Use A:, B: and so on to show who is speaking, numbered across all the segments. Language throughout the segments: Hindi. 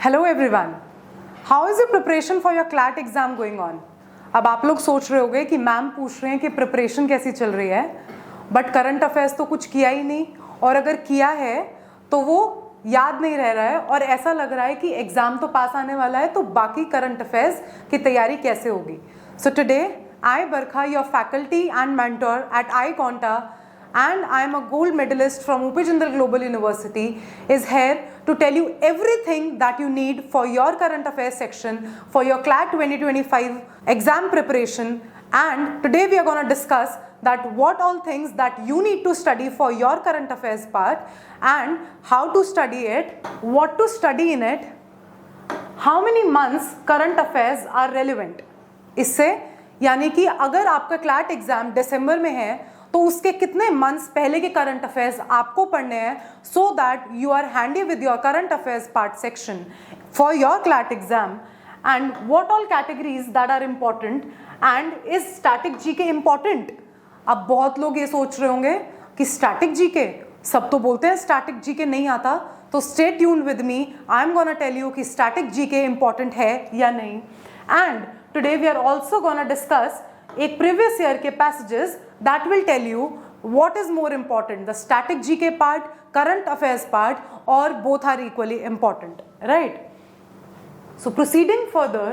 A: Hello everyone, how is the preparation for your CLAT exam going on. अब आप लोग सोच रहे होंगे कि मैम पूछ रहे हैं कि प्रिपरेशन कैसी चल रही है, बट करंट अफेयर्स तो कुछ किया ही नहीं, और अगर किया है तो वो याद नहीं रह रहा है और ऐसा लग रहा है कि एग्जाम तो पास आने वाला है, तो बाकी करंट अफेयर्स की तैयारी कैसे होगी। So today I Barkha, your faculty and mentor at iConta, and I am a gold medalist from UP Jindal Global University, is here to tell you everything that you need for your current affairs section for your CLAT 2025 exam preparation. And today we are going to discuss that what all things that you need to study for your current affairs part, and how to study it, what to study in it, how many months current affairs are relevant. इससे यानी कि अगर आपका CLAT एग्जाम दिसंबर में है तो उसके कितने मंथ्स पहले के करंट अफेयर्स आपको पढ़ने हैं, so that you are handy with your current affairs part section for your CLAT exam, and what all categories that are important, and is static GK important. अब बहुत लोग ये सोच रहे होंगे कि स्टैटिक जीके, सब तो बोलते हैं स्टैटिक जीके नहीं आता, तो stay tuned with me, I am gonna tell you कि स्टैटिक जीके इम्पॉर्टेंट है या नहीं। And today we are also gonna discuss एक प्रीवियस ईयर के passages that will tell you what is more important, the static GK part, current affairs part, or both are equally important, right? So proceeding further,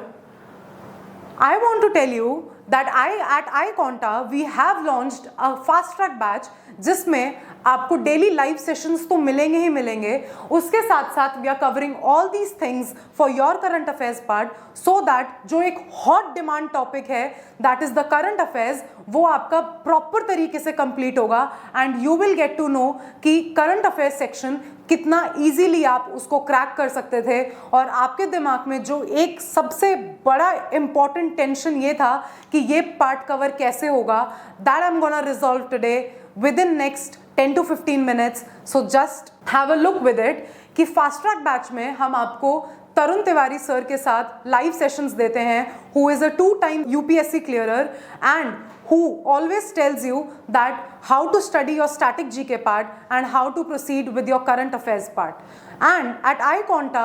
A: I want to tell you that at iConta we have launched a fast track batch जिसमें आपको डेली लाइव सेशंस तो मिलेंगे ही मिलेंगे, उसके साथ साथ we are covering all these things for your current affairs part, so that जो एक हॉट डिमांड टॉपिक है that is the current affairs, वो आपका प्रॉपर तरीके से कंप्लीट होगा, and you will get to know कि करंट अफेयर्स सेक्शन कितना इजीली आप उसको क्रैक कर सकते थे। और आपके दिमाग में जो एक सबसे बड़ा इंपॉर्टेंट टेंशन ये था कि ये पार्ट कवर कैसे होगा, that I am gonna resolve today within next 10 to 15 minutes. So just have a look with it कि फास्ट ट्रैक बैच में हम आपको तरुण तिवारी सर के साथ लाइव सेशंस देते हैं, who is a 2-time UPSC clearer and who always tells you that how to study your static GK part and how to proceed with your current affairs part. And at iConta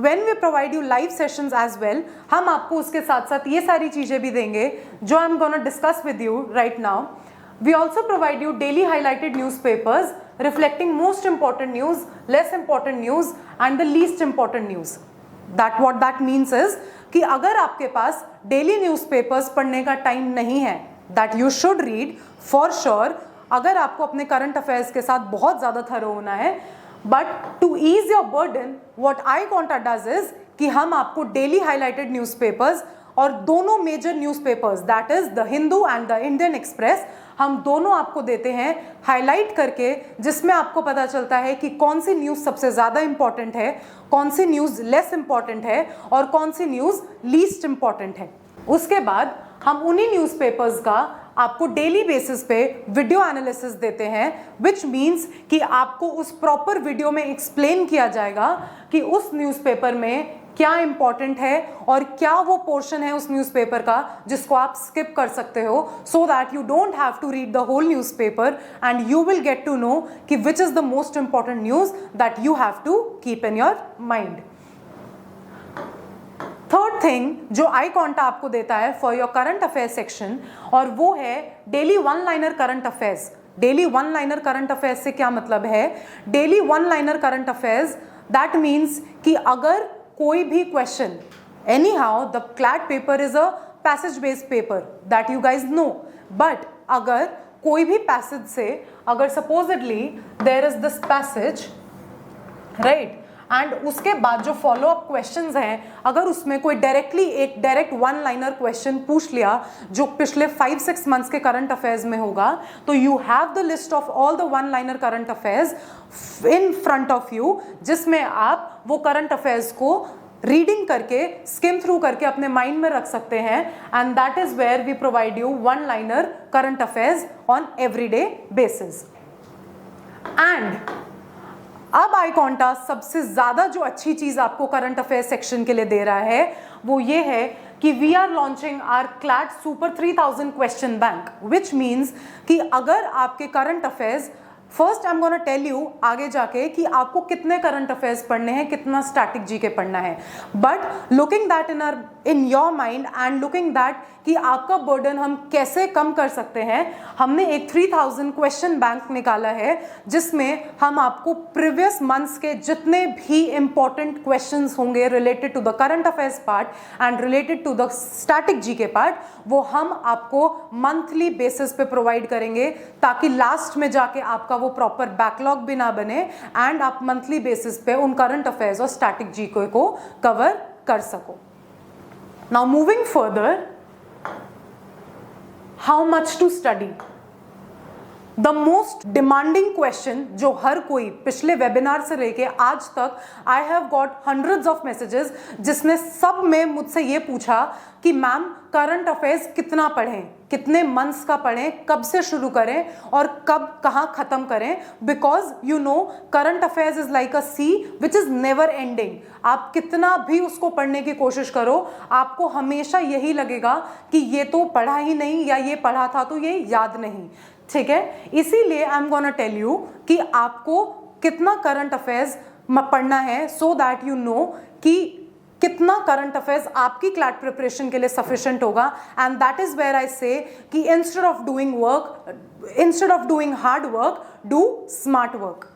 A: when we provide you live sessions as well, हम आपको उसके साथ साथ ये सारी चीज़ें भी देंगे जो I'm gonna discuss with you right now. We also provide you daily highlighted newspapers reflecting most important news, less important news and the least important news. What that means is कि अगर आपके पास daily newspapers पढ़ने का टाइम नहीं है, that you should read for sure, अगर आपको अपने current affairs के साथ बहुत ज़्यादा thorough होना है, but to ease your burden, what iConta does is कि हम आपको daily highlighted newspapers और दोनों major newspapers that is the Hindu and the Indian Express, हम दोनों आपको देते हैं हाईलाइट करके, जिसमें आपको पता चलता है कि कौन सी न्यूज़ सबसे ज़्यादा इंपॉर्टेंट है, कौन सी न्यूज़ लेस इंपॉर्टेंट है और कौन सी न्यूज़ लीस्ट इंपॉर्टेंट है। उसके बाद हम उन्हीं न्यूज़पेपर्स का आपको डेली बेसिस पे वीडियो एनालिसिस देते हैं, विच मीन्स कि आपको उस प्रॉपर वीडियो में एक्सप्लेन किया जाएगा कि उस न्यूज़पेपर में क्या इंपॉर्टेंट है और क्या वो पोर्शन है उस न्यूज़पेपर का जिसको आप स्किप कर सकते हो, so that you don't have to read the whole newspaper and you will get to know कि which is the most important news that you have to keep in your mind. Third thing जो iConta आपको देता है for your current affairs section, और वो है daily one liner current affairs. Daily one liner current affairs से क्या मतलब है? Daily one liner current affairs that means कि अगर कोई भी question, anyhow the CLAT paper is a passage based paper that you guys know, but अगर कोई भी पैसेज से, अगर supposedly there is this passage right, and उसके बाद जो फॉलो अप क्वेश्चंस हैं, अगर उसमें कोई एक डायरेक्ट वन लाइनर क्वेश्चन पूछ लिया जो पिछले 5-6 मंथ्स के करंट अफेयर्स में होगा, तो you have the list of all the one liner current affairs in front of you, जिसमें आप वो करंट अफेयर्स को रीडिंग करके, स्किम थ्रू करके अपने माइंड में रख सकते हैं, and that is where we provide you one liner current affairs on everyday basis. एंड अब iConta सबसे ज़्यादा जो अच्छी चीज़ आपको करंट अफेयर सेक्शन के लिए दे रहा है वो ये है कि we are launching our CLAT super 3000 question bank, which means कि अगर आपके current affairs first I am gonna tell you आगे जाके कि आपको कितने करंट अफेयर्स पढ़ने हैं, कितना स्टैटिक जीके पढ़ना है, but looking that in your mind and looking that कि आपका बर्डन हम कैसे कम कर सकते हैं, हमने एक 3000 क्वेश्चन बैंक निकाला है जिसमें हम आपको प्रीवियस मंथ्स के जितने भी इंपॉर्टेंट क्वेश्चंस होंगे related to the current affairs part and related to the static GK part, वो हम आपको मंथली बेसिस पे प्रोवाइड करेंगे ताकि लास्ट में जाके आपका वो प्रॉपर बैकलॉग भी ना बने एंड आप मंथली बेसिस पे उन करंट अफेयर्स और स्टैटिक जीके को कवर कर सको. Now moving further, how much to study. The most demanding question जो हर कोई पिछले वेबिनार से लेके आज तक, I have got hundreds of messages जिसने सब में मुझसे ये पूछा कि मैम करंट अफेयर्स कितना पढ़ें, कितने मंथ्स का पढ़ें, कब से शुरू करें और कब कहाँ खत्म करें, because you know current affairs is like a sea which is never ending. आप कितना भी उसको पढ़ने की कोशिश करो, आपको हमेशा यही लगेगा कि ये तो पढ़ा ही नहीं या ये पढ़ा था तो ये याद नहीं. ठीक है, इसीलिए I am gonna tell you कि आपको कितना करंट अफेयर्स पढ़ना है सो दैट यू नो कि कितना करंट अफेयर्स आपकी क्लैट प्रिपरेशन के लिए सफिशिएंट होगा. And that is where I say कि instead of doing hard work, do smart work.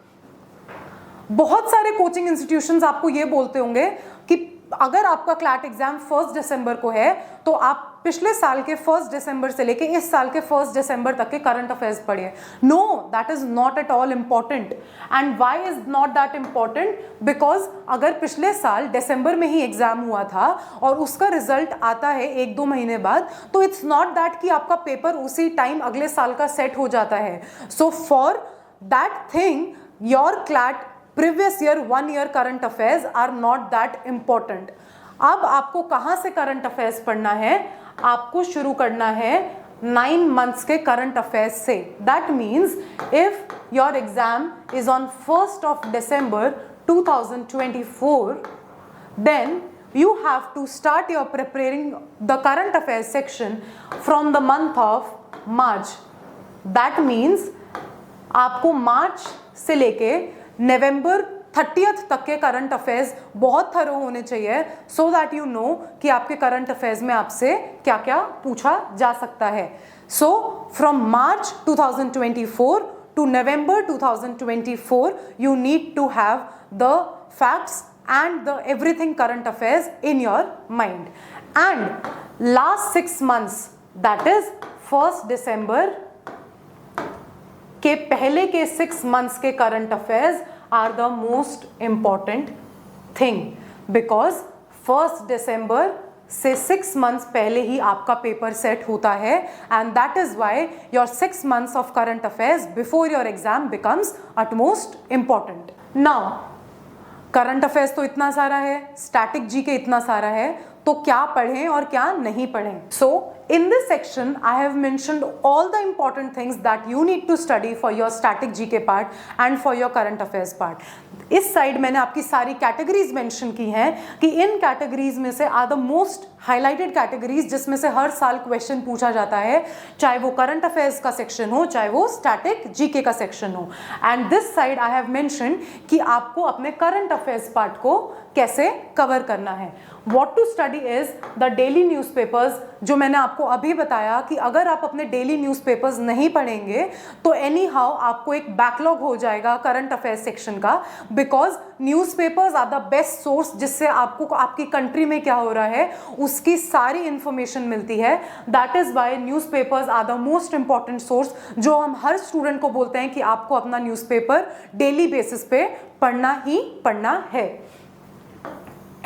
A: बहुत सारे कोचिंग इंस्टीट्यूशंस आपको ये बोलते होंगे कि अगर आपका क्लैट एग्जाम 1 दिसंबर को है तो आप पिछले साल के 1 दिसंबर से लेके इस साल के 1 दिसंबर तक के करंट अफेयर्स पढ़िए. No, that is not at all important. And why is not that important? Because अगर पिछले साल दिसंबर में ही एग्जाम हुआ था और उसका रिजल्ट आता है 1-2 महीने बाद, तो इट्स नॉट दैट कि आपका पेपर उसी टाइम अगले साल का सेट हो जाता है. So for that thing your CLAT previous year 1 year current affairs are not that important. अब आपको कहाँ से करंट अफेयर्स पढ़ना है? आपको शुरू करना है 9 months के करंट अफेयर्स से. That means if your exam is on 1st of December 2024, then you have to start your preparing the current affairs section from the month of March. That means आपको मार्च से लेके नवंबर 30th तक के करंट अफेयर्स बहुत थरो होने चाहिए सो दैट यू नो कि आपके करंट अफेयर्स में आपसे क्या क्या पूछा जा सकता है. So from March 2024 to November 2024 you need to have the facts and the everything current affairs in your mind. And last 6 months, that is 1st December के पहले के 6 months के current affairs are the most important thing, because 1st December से 6 months पहले ही आपका पेपर सेट होता है and that is why your 6 months of current affairs before your exam becomes utmost important. Now current affairs तो इतना सारा है, स्टैटिक जीके इतना सारा है, तो क्या पढ़ें और क्या नहीं पढ़ें? सो in this section I have mentioned all the important things that you need to study for your static GK part and for your current affairs part. इस साइड मैंने आपकी सारी कैटेगरीज मेंशन की हैं कि इन कैटेगरीज में से are the most highlighted categories जिसमें से हर साल क्वेश्चन पूछा जाता है, चाहे वो करंट अफेयर्स का सेक्शन हो चाहे वो स्टैटिक जीके का सेक्शन हो. And this side I have mention कि आपको अपने करंट अफेयर्स पार्ट को कैसे कवर करना है. What to study is the daily newspapers, जो मैंने आपको अभी बताया कि अगर आप अपने डेली न्यूज़पेपर्स नहीं पढ़ेंगे तो एनी हाउ आपको एक बैकलॉग हो जाएगा करंट अफेयर्स सेक्शन का, because newspapers are the best source जिससे आपको आपकी कंट्री में क्या हो रहा है उसकी सारी इंफॉर्मेशन मिलती है. That is why newspapers are the most important source जो हम हर स्टूडेंट को बोलते हैं कि आपको अपना न्यूज़पेपर डेली बेसिस पे पढ़ना ही पढ़ना है.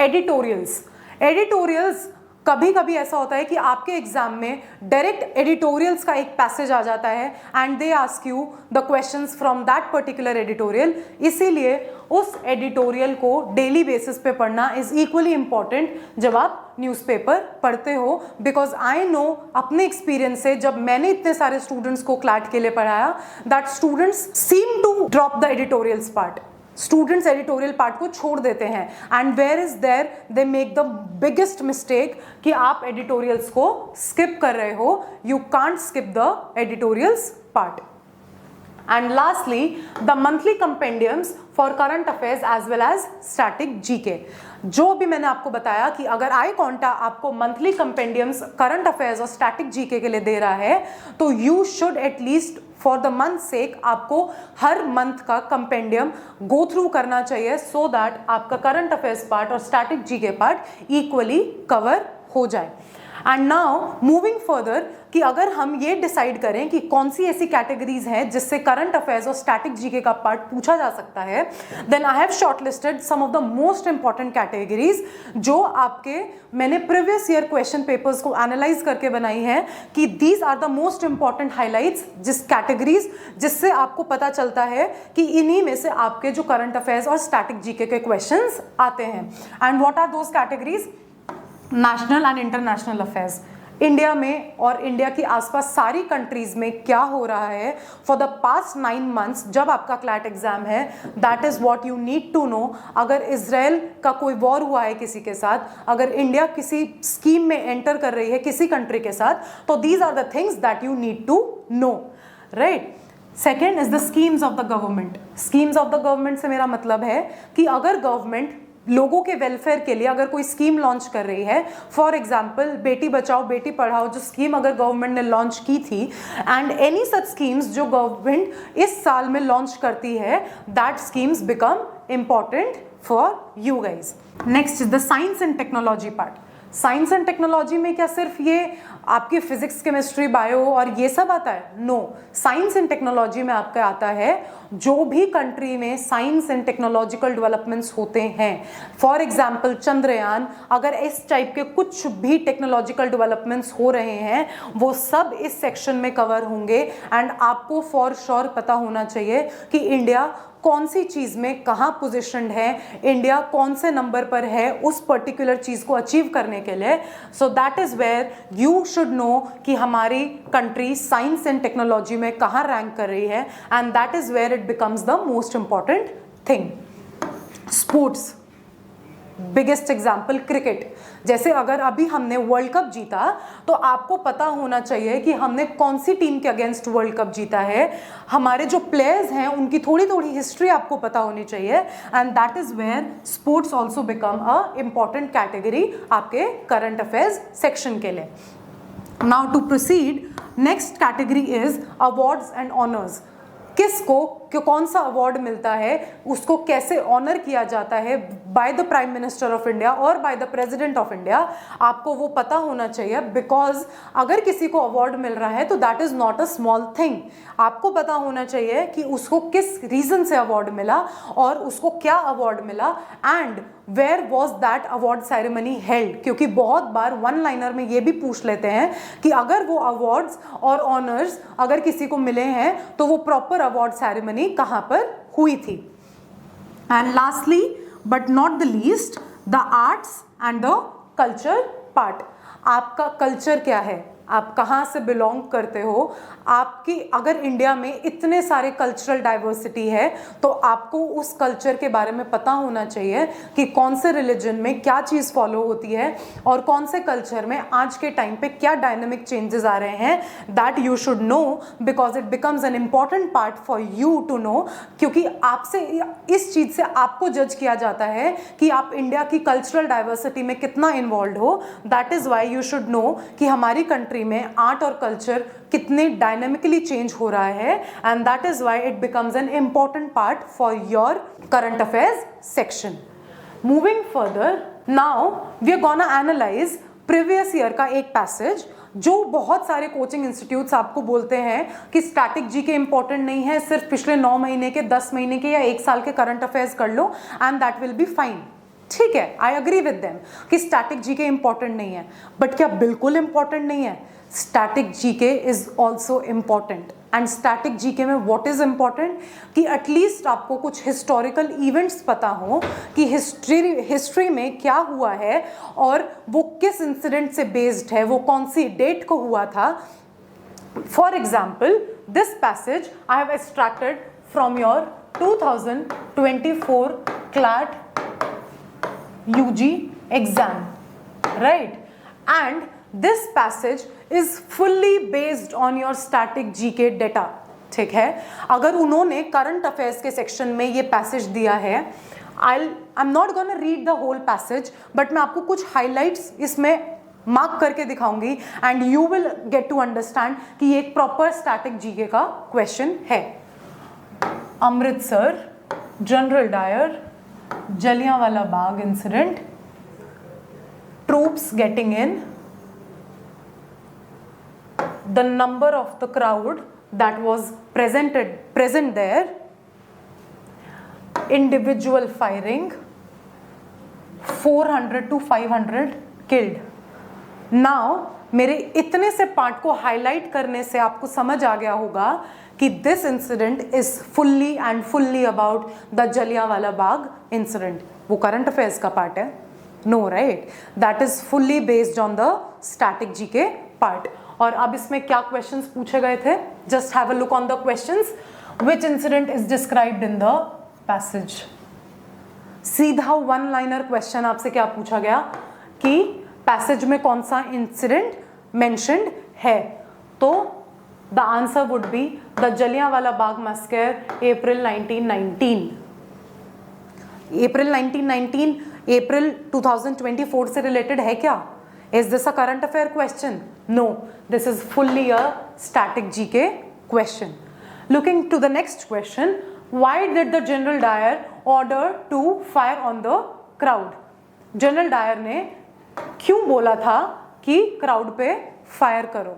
A: एडिटोरियल्स कभी कभी ऐसा होता है कि आपके एग्जाम में डायरेक्ट एडिटोरियल्स का एक पैसेज आ जाता है and they ask you the questions from that particular editorial. इसीलिए उस एडिटोरियल को डेली बेसिस पे पढ़ना इज इक्वली इम्पॉर्टेंट जब आप न्यूज़पेपर पढ़ते हो, बिकॉज आई नो अपने एक्सपीरियंस से जब मैंने इतने सारे स्टूडेंट्स को क्लैट के लिए पढ़ाया that students seem to drop the editorials part. Students editorial part को छोड़ देते हैं and where is there they make the biggest mistake कि आप एडिटोरियल्स को स्किप कर रहे हो. You can't skip the editorials part. And lastly, the monthly compendiums for current affairs as well as static GK. जो भी मैंने आपको बताया कि अगर आई कॉन्टा आपको मंथली कंपेंडियम्स करंट अफेयर्स और स्टैटिक जीके के लिए दे रहा है तो you should at least for the month sake आपको हर मंथ का कंपेंडियम गो थ्रू करना चाहिए सो दैट आपका करंट अफेयर्स पार्ट और static GK part equally cover हो जाए. एंड नाउ मूविंग फर्दर कि अगर हम ये डिसाइड करें कि कौन सी ऐसी कैटेगरीज हैं जिससे करंट अफेयर्स और स्टैटिक जीके का पार्ट पूछा जा सकता है, then I have shortlisted some of the most important categories जो आपके मैंने प्रीवियस ईयर क्वेश्चन पेपर्स को एनालाइज करके बनाई है कि these are the most important highlights जिस कैटेगरीज जिससे आपको पता चलता है कि इन्हीं में से आपके जो करंट अफेयर्स और स्टैटिक जीके के क्वेश्चंस आते हैं. And what are those categories? National and international affairs, India में और इंडिया की आसपास सारी कंट्रीज में क्या हो रहा है फॉर द पास्ट 9 months जब आपका क्लैट एग्जाम है, that is what you need to know. अगर इजराइल का कोई वॉर हुआ है किसी के साथ, अगर इंडिया किसी स्कीम में एंटर कर रही है किसी कंट्री के साथ, तो these are the things that you need to know, right. Second is the schemes of the government. Schemes of the government से मेरा मतलब है कि अगर गवर्नमेंट लोगों के वेलफेयर के लिए अगर कोई स्कीम लॉन्च कर रही है, फॉर एग्जाम्पल बेटी बचाओ बेटी पढ़ाओ जो स्कीम अगर गवर्नमेंट ने लॉन्च की थी, एंड एनी सच स्कीम्स जो गवर्नमेंट इस साल में लॉन्च करती है, that schemes become important for you guys. Next is the science and technology part. Science and technology में क्या सिर्फ ये आपकी फिजिक्स केमिस्ट्री बायो और ये सब आता है? नो. साइंस एंड टेक्नोलॉजी में आपका आता है जो भी कंट्री में साइंस एंड टेक्नोलॉजिकल डेवलपमेंट्स होते हैं, फॉर एग्जाम्पल चंद्रयान, अगर इस टाइप के कुछ भी टेक्नोलॉजिकल डेवलपमेंट्स हो रहे हैं वो सब इस सेक्शन में कवर होंगे. एंड आपको फॉर श्योर पता होना चाहिए कि इंडिया कौन सी चीज़ में कहाँ पोजिशन्ड है, इंडिया कौन से नंबर पर है उस पर्टिकुलर चीज़ को अचीव करने के लिए. So that is where you should know कि हमारी कंट्री साइंस एंड टेक्नोलॉजी में कहाँ रैंक कर रही है, and that is where it becomes the most important thing. Sports, biggest example cricket. जैसे अगर अभी हमने वर्ल्ड कप जीता तो आपको पता होना चाहिए कि हमने कौन सी टीम के अगेंस्ट वर्ल्ड कप जीता है, हमारे जो प्लेयर्स हैं उनकी थोड़ी थोड़ी हिस्ट्री आपको पता होनी चाहिए. And that is where sports also become a important category आपके करंट अफेयर्स सेक्शन के लिए. Now to proceed, next category is awards and honours. किसको कौन सा अवार्ड मिलता है, उसको कैसे ऑनर किया जाता है by the prime minister of India और by the president of India, आपको वो पता होना चाहिए. बिकॉज अगर किसी को अवार्ड मिल रहा है तो that is not a small thing. आपको पता होना चाहिए कि उसको किस रीजन से अवार्ड मिला और उसको क्या अवार्ड मिला and where was that award ceremony held. क्योंकि बहुत बार वन लाइनर में ये भी पूछ लेते हैं कि अगर वो अवार्ड्स और ऑनर्स अगर किसी को मिले हैं तो वो प्रॉपर अवार्ड सेरेमनी कहां पर हुई थी. And lastly but not the least, the arts and the culture part. आपका कल्चर क्या है, आप कहाँ से बिलोंग करते हो. आपकी अगर इंडिया में इतने सारे कल्चरल डाइवर्सिटी है तो आपको उस कल्चर के बारे में पता होना चाहिए कि कौन से रिलीजन में क्या चीज़ फॉलो होती है और कौन से कल्चर में आज के टाइम पे क्या डायनेमिक चेंजेस आ रहे हैं. That you should know because it becomes an important part for you to know. क्योंकि आपसे इस चीज़ से आपको जज किया जाता है कि आप इंडिया की कल्चरल डाइवर्सिटी में कितना इन्वॉल्व हो. That is why you should know कि हमारी कंट्री में आर्ट और कल्चर कितने डायनेमिकली चेंज हो रहा है. And that is why it becomes an important part for your current affairs section. Moving further, now we are gonna analyse previous year का एक पैसेज जो बहुत सारे कोचिंग इंस्टीट्यूट्स आपको बोलते हैं कि स्टैटिक जीके इंपॉर्टेंट नहीं है, सिर्फ पिछले 9 महीने के 10 महीने के या 1 साल के करंट अफेयर्स कर लो and that will be fine. ठीक है, आई अग्री विद देम कि स्टैटिक जीके इंपॉर्टेंट नहीं है, बट क्या बिल्कुल इंपॉर्टेंट नहीं है? Static GK is also important. And static GK में व्हाट इज इम्पॉर्टेंट कि एटलीस्ट आपको कुछ हिस्टोरिकल इवेंट्स पता हो कि हिस्ट्री में क्या हुआ है और वो किस इंसिडेंट से बेस्ड है, वो कौन सी डेट को हुआ था. For example, this passage I have extracted from your 2024 CLAT UG exam, right? And this passage is fully based on your static GK data. ठीक है। अगर उन्होंने करंट अफेयर्स के सेक्शन में ये पैसेज दिया है, I am not gonna read the whole passage, but मैं आपको कुछ हाइलाइट्स इसमें मार्क करके दिखाऊंगी and you will get to understand कि ये एक प्रॉपर स्टैटिक जीके का क्वेश्चन है। Amritsar, general Dyer, Jallianwala Bagh incident, troops getting in, the number of the crowd that was present there, individual firing, 400 to 500 killed. Now मेरे इतने से पार्ट को हाईलाइट करने से आपको समझ आ गया होगा कि this incident is fully and fully about the Jallianwala Bagh incident. वो करंट अफेयर्स का पार्ट है? No, right, that is fully based on the static GK part. और अब इसमें क्या क्वेश्चंस पूछे गए थे? Just have a look on the questions. Which incident is described in the passage? सीधा वन लाइनर क्वेश्चन आपसे क्या पूछा गया कि पैसेज में कौन सा इंसिडेंट मेंशन्ड है? तो the answer would be the Jallianwala Bagh massacre April 1919। April 1919 April 2024 से रिलेटेड है क्या? Is this a current affair question? No, this is fully a static GK question. Looking to the next question, why did the general Dyer order to fire on the crowd? General Dyer ने क्यों बोला था कि क्राउड पे फायर करो?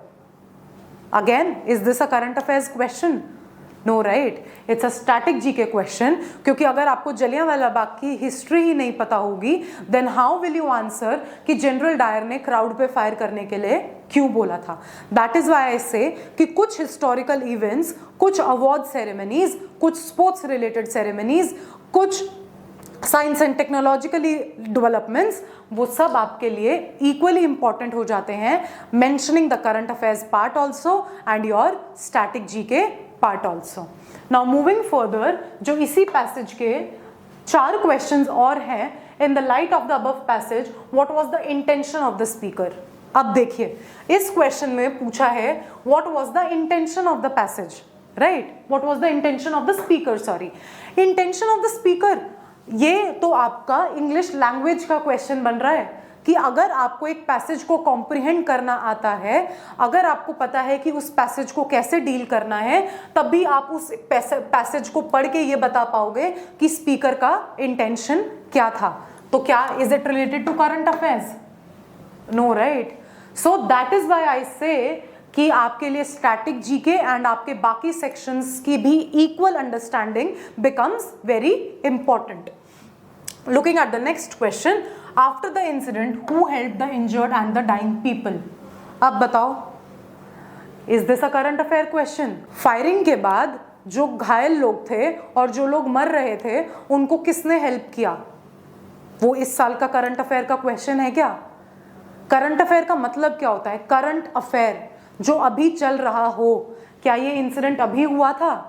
A: Again, is this a current affairs question? No, right, it's a static GK question. क्योंकि अगर आपको जलियांवाला बाग की हिस्ट्री ही नहीं पता होगी, then how will you answer कि जनरल डायर ने क्राउड पे फायर करने के लिए क्यों बोला था? That is why I say कि कुछ हिस्टोरिकल इवेंट्स, कुछ अवार्ड सेरेमनीज, कुछ स्पोर्ट्स रिलेटेड सेरेमनीज, कुछ साइंस एंड टेक्नोलॉजिकली डेवलपमेंट्स, वो सब आपके लिए इक्वली इंपॉर्टेंट हो जाते हैं, mentioning the current affairs part also and your static GK part also. Now moving further, जो इसी पैसेज के 4 क्वेश्चंस और हैं, in the light of the above passage what was the intention of the speaker? अब देखिए, इस क्वेश्चन में पूछा है what was the intention of the passage, right? What was the intention of the speaker, sorry, intention of the speaker. ये तो आपका इंग्लिश लैंग्वेज का क्वेश्चन बन रहा है कि अगर आपको एक पैसेज को कॉम्प्रिहेंड करना आता है, अगर आपको पता है कि उस पैसेज को कैसे डील करना है, तब भी आप उस पैसेज को पढ़ के ये बता पाओगे कि स्पीकर का इंटेंशन क्या था। तो क्या is it related to current affairs? No, right. So that is why I say कि आपके लिए स्टैटिक जीके एंड आपके बाकी सेक्शंस की भी equal understanding becomes very important. Looking at the next question, after the incident who help the injured and the dying people? अब बताओ, is this a current affair question? Firing के बाद जो घायल लोग थे और जो लोग मर रहे थे, उनको किसने हेल्प किया? वो इस साल का करंट अफेयर का क्वेश्चन है क्या? करंट अफेयर का मतलब क्या होता है? करंट अफेयर, जो अभी चल रहा हो। क्या ये इंसिडेंट अभी हुआ था?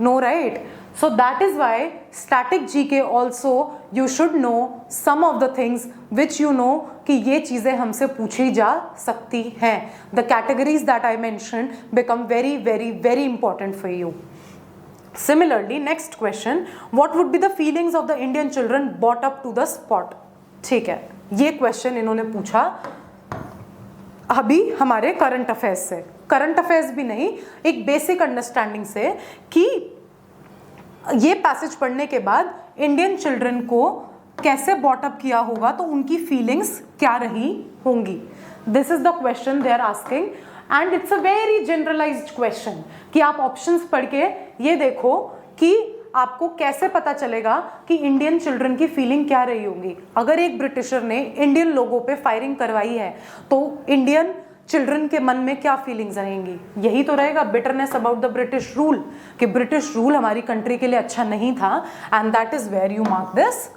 A: No, right. So that is why static GK also you should know some of the things which you know कि ये चीजें हमसे पूछी जा सकती हैं। The categories that I mention become very very very important for you. Similarly, next question, what would be the feelings of the Indian children brought up to the spot? ठीक है, ये क्वेश्चन इन्होंने पूछा अभी हमारे करंट अफेयर्स से, करंट अफेयर्स भी नहीं, एक बेसिक अंडरस्टैंडिंग से कि ये पैसेज पढ़ने के बाद इंडियन चिल्ड्रन को कैसे बॉट अप किया होगा, तो उनकी फीलिंग्स क्या रही होंगी। This is the question they are asking and it's a very generalised question कि आप ऑप्शंस पढ़ के ये देखो कि आपको कैसे पता चलेगा कि इंडियन चिल्ड्रन की फीलिंग क्या रही होंगी। अगर एक ब्रिटिशर ने इंडियन लोगों पे फायरिंग करवाई है तो इंडियन चिल्ड्रन के मन में क्या फीलिंग्स रहेंगी? यही तो रहेगा, bitterness about the British rule, कि ब्रिटिश रूल हमारी कंट्री के लिए अच्छा नहीं था, and that is where you mark this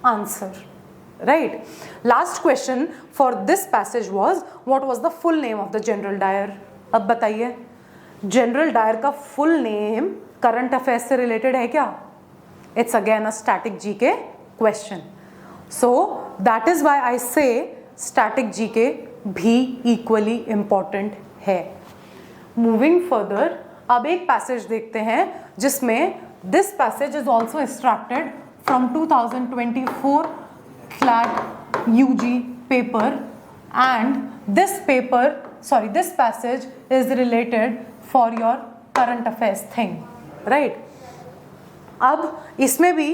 A: answer, right. Last question for this passage was what was the full name of the general Dyer. अब बताइए, जनरल डायर का फुल नेम करंट अफेयर्स से रिलेटेड है क्या? It's again a static GK question, so that is why I say static GK भी इक्वली इंपॉर्टेंट है। मूविंग फर्दर, अब एक पैसेज देखते हैं जिसमें this passage is also extracted from 2024 CLAT UG paper and this passage is related for your current affairs thing, right? अब इसमें भी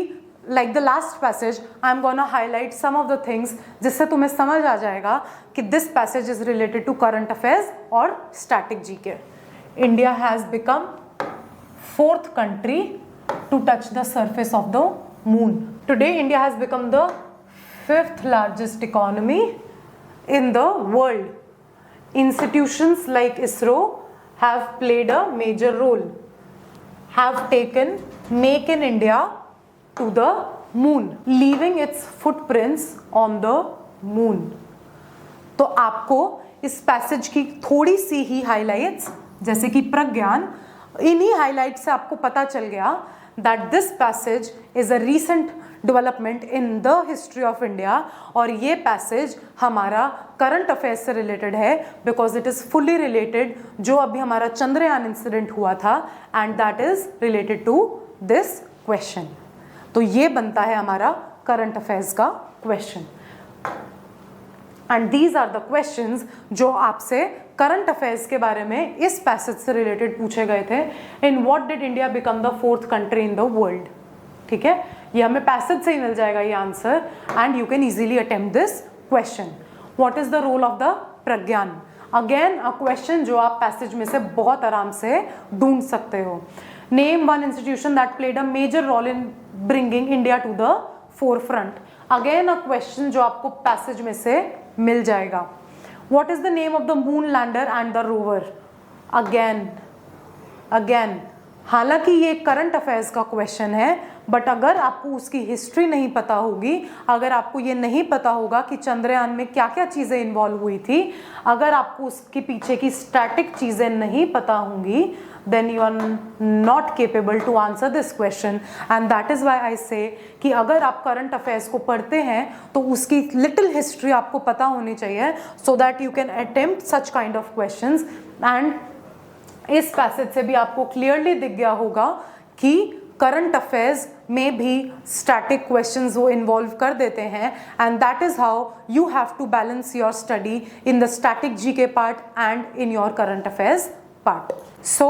A: like the last passage I'm gonna highlight some of the things जिससे तुम्हें समझ आ जाएगा कि this passage is related to current affairs और static GK. India has become 4th country to touch the surface of the moon. Today India has become the 5th largest economy in the world. Institutions like ISRO have played a major role, have taken Make in India to the moon, leaving its footprints on the moon. तो आपको इस पैसेज की थोड़ी सी ही हाइलाइट्स, जैसे कि प्रज्ञान, इन्हीं हाइलाइट से आपको पता चल गया that this passage is a recent development in the history of India, और ये पैसेज हमारा करंट अफेयर्स से रिलेटेड है because it is fully related जो अभी हमारा चंद्रयान इंसिडेंट हुआ था and that is related to this question. तो ये बनता है हमारा करंट अफेयर्स का question. And these are the questions जो आपसे करंट अफेयर्स के बारे में इस पैसेज से रिलेटेड पूछे गए थे. In what did India become the 4th country in the world. ठीक है, ये हमें पैसेज से ही मिल जाएगा ये answer and you can easily attempt this question. What is the role of the Pragyan. Again a question जो आप पैसेज में से बहुत आराम से ढूंढ सकते हो. Name one institution that played a major role in bringing India to the forefront. Again a question जो आपको पैसेज में से मिल जाएगा. What is the name of the moon lander and the rover? Again, हालांकि ये करंट अफेयर्स का क्वेश्चन है, बट अगर आपको उसकी हिस्ट्री नहीं पता होगी, अगर आपको ये नहीं पता होगा कि चंद्रयान में क्या क्या चीज़ें इन्वॉल्व हुई थी, अगर आपको उसके पीछे की स्टैटिक चीज़ें नहीं पता होंगी, then you are not capable to answer this question. And that is why I say कि अगर आप करंट अफेयर्स को पढ़ते हैं तो उसकी लिटिल हिस्ट्री आपको पता होनी चाहिए so that you can attempt such kind of questions. And इस पैसेज से भी आपको क्लियरली दिख गया होगा कि करंट अफेयर्स में भी स्टैटिक क्वेश्चंस वो इन्वॉल्व कर देते हैं and that is how you have to balance your study in the static GK part and in your current affairs part. So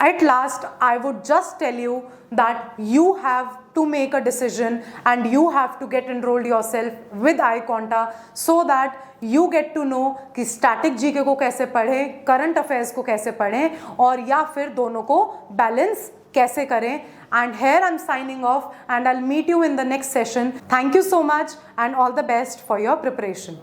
A: at last I would just tell you that you have to make a decision and you have to get enrolled yourself with iConta so that you get to know कि static GK को कैसे पढ़ें, current affairs को कैसे पढ़ें और या फिर दोनों को balance कैसे करें. And here I'm signing off and I'll meet you in the next session. Thank you so much and all the best for your preparation.